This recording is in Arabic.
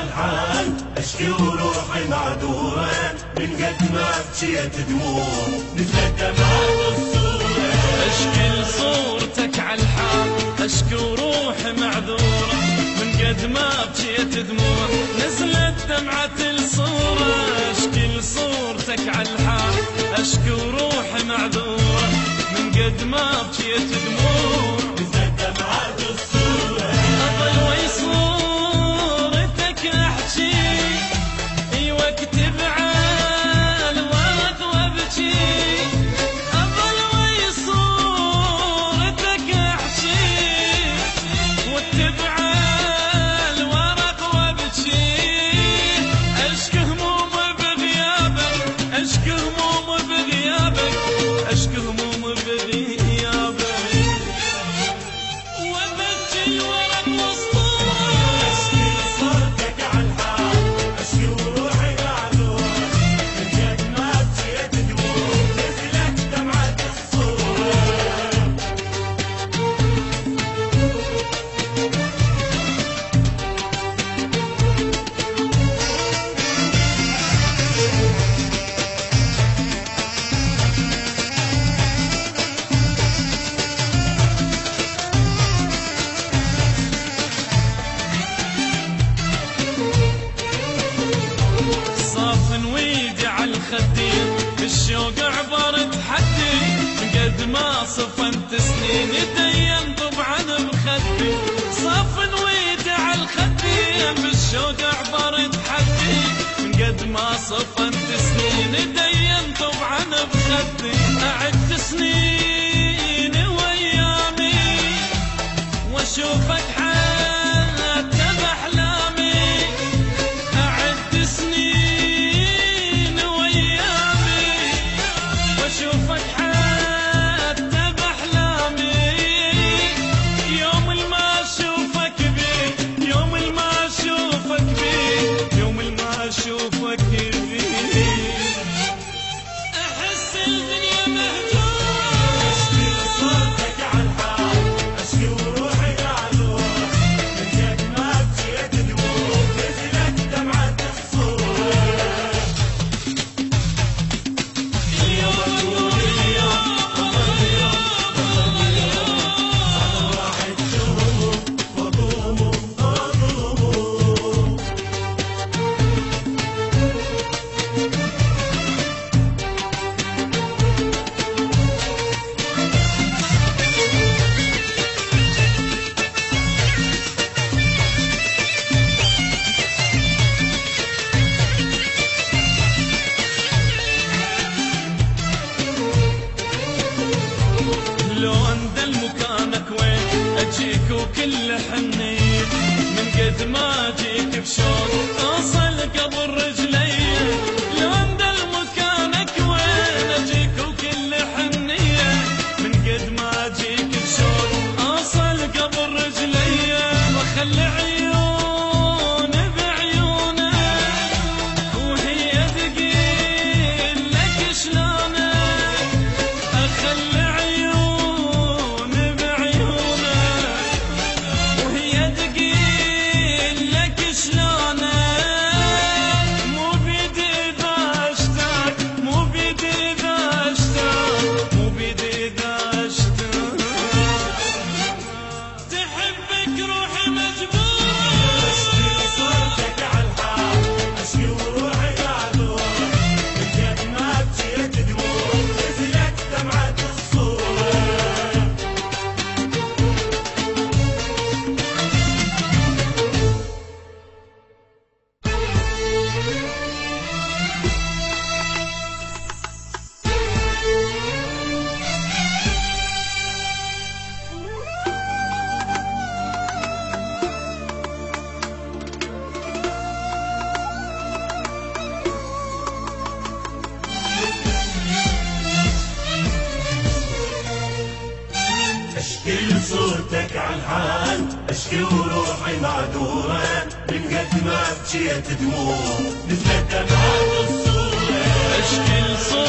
عالحال اشكي وروحي معذورة، من قد ما بكيت دموع نزلت دمعة الصورة. اشكي لصورتك عالحال اشكي وروحي معذورة، من قد ما بكيت دموع نزلت دمعة الصورة. اشكي لصورتك عالحال اشكي وروحي معذورة، من قد ما بكيت دموع نزلت دمعة الصورة. اظل وي صورتك احكي واكتب عالورق وابكي. اظل وي صورتك احكي واكتب عالورق وابكي. اشكي هموم بغيابك اشكي هموم بغيابك اشكي هموم بغيابك وابكي الورق وسطورة. اشكي لصورتك عالحال اشكي وروحي معذورة، من قد ما بكيت دموع نزلت دمعة الصورة. صاف ويدي عالخدين بالشوق عبرت حدي، من قد ما صفنت سنين دين طبعا بخدي. صاف ويدي عالخدين بالشوق عبرت حدي، من قد ما صفنت سنين دين طبعا بخدي. اعد سنين وايامي واشوفك حتى باحلامي. أعد سنين وأيامي وأشوفك حتى بأحلامي. يوم ما أشوفك بيه يوم ما أشوفك بيه يوم ما أشوفك بيه أحس الدنيا مهجورة. اشكي لصورتك عالحال اشكي وروحي معذورة، من قد ما بكيت دموع نزلت دمعة الصورة. اليوم أقول اليوم راحت شهور وضوموا لو اندل مكانك وين اجيك وكل حنين، من قد ما اجيك بشوق اوصل قبل رجلي. لو اندل مكانك وين اجيك وكل حنين، من قد ما اجيك بشوق اوصل قبل رجلي. واخلي عيون بعيونك وهي تقيل لك شلونك. اخلي عيون بعيونك وهي تقيل لك شلونك. مو بيدي اذا اشتاق مو بيدي اذا اشتاق مو بيدي اذا اشتاق. تحبك روحي مجبورة. اشكي لصورتك عالحال اشكي وروحي معذورة، من قد ما بكيت دموع نزلت دمعة الصورة. اشكي لصورتك عالحال اشكي وروحي معذورة، من قد ما بكيت دموع نزلت دمعة الصورة. اشكي لصوتك